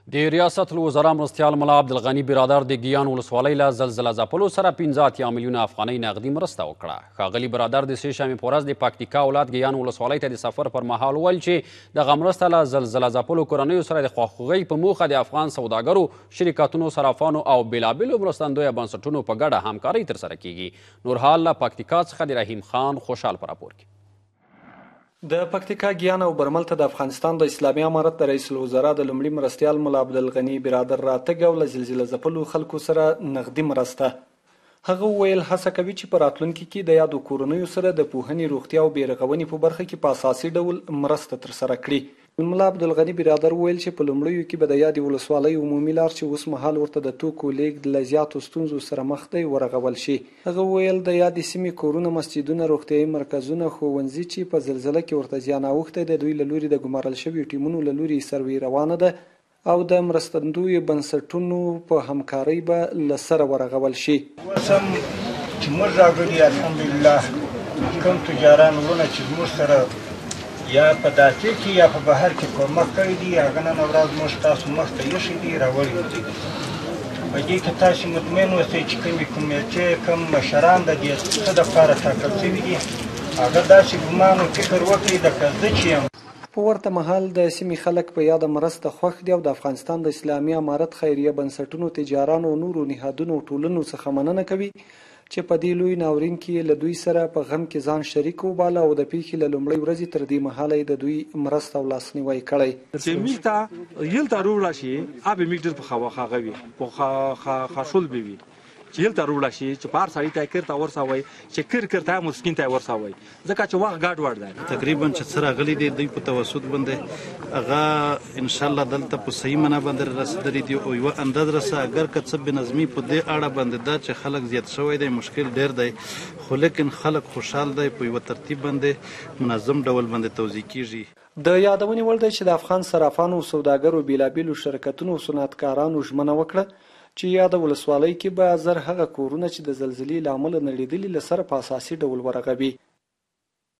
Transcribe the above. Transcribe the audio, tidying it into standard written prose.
د ریاست الوزرا مرستیال ملا عبدالغني برادر د ګیان ولسوالۍ له زلزله ځپلو سره 15 میلیونه افغانۍ نغدي مرسته وکړه. ښاغلي برادر د سې شنبې په ورځ د پکتیکا ولایت ګیان ولسوالۍ ته د سفر پر مهال وویل چې دغه مرسته له زلزله ځپلو کورنیو سره د خواخوږۍ په موخه د افغان سوداګرو، شرکتونو، صرافانو او بېلابېلو مرستندویه بنسټونو په ګډه همکارۍ ترسره کیږي. نور حال له پکتیکا څخه د رحیم خان خوشحال په راپور کې. د پکتیکا ګیان او برمل ته د افغانستان د اسلامي امارت د رئیس الوزرا د لومړي مرستیال ملا عبدالغني برادر راتګ او له زلزله ځپلو خلکو سره نغدي مرسته. هغه وویل هڅه کوي چې په راتلونکي کې د یادو کورنیو سره د پوهنې، روغتیا او بېرغونې په برخه کې په اساسي ډول مرسته ترسره کړي. ملا عبدالغني برادر وویل چې په لومړیو کې به د یادې ولسوالۍ عمومي لار چې اوس مهال ورته د توکو لیږد له زیاتو ستونزو سره مخ دی ورغول شي. هغه وویل د یادې سیمې کورونه، مسجدونه، روغتیایي مرکزونه، ښوونځي چې په زلزله کې ورته زیان اوښتی دی، دوی له لوري د ګمارل شویو ټیمونو له لوري سروې روانه ده او د مرستندویو بنسټونو په همکارۍ به له سره ورغول شي. اوس هم چې موږ راغلي الحمدلله کوم تجاران وروڼه چې زموږ سره یا په داخل کې یا په بهر کې کومک کړی دي، هغه نن ورځ موږ تاسو مخ ته ایښي دي، راوړي دي. په دې کې تاسو مطمئن اوسئ چې کومې کمیټې، کوم مشران د دې څه دپاره ټاکل شوي دي، هغه داسې ګمان او فکر وکړي لکه زه چې یم. په ورته مهال د سیمې خلک په یاده مرسته خوښ دي او د افغانستان د اسلامي امارت خیریه بنسټونو، تجارانو او نورو نهادونو او ټولنو څخه مننه کوي چې په دې لوی ناورین کې له دوی سره په غم کې ځان شریک وباله او د پیښې له لومړۍ ورځې تر دې مهاله یې د دوی مرسته او لاسنیوی کړی. چې میلته یلته روړه شي ابې میکډر په خواخاغوي په خاصول بي چې یلته روړه شي چې پار سړی ته کړ تا ورسوي چې کړ ته مسکین ته ورسوي ځکه چې وخت ګډ وړ دی. تقریبا چې سره غلي دي دوی په توسط باندې هغه ان شاء الله دلته په صحیح معنا باندې رسیدلی دي او یو انداز رسه اگر که څه بنظمي په دې اړه باندې دا چې خلک زیات شوی دی، مشکل ډیر دی، خو لیکن خلک خوشحال دی، په یو ترتیب باندې منظم ډول باندې توزیع کیږي. د یادونې وړ دی چې د افغان صرافانو او سوداګرو بېلابېلو شرکتونو او صنعتکارانو ژمنه وکړه چې یاده ولسوالۍ کې به زر هغه کورونه چې د زلزلې له امله نړېدلي له سره په اساسي ډول ورغوي.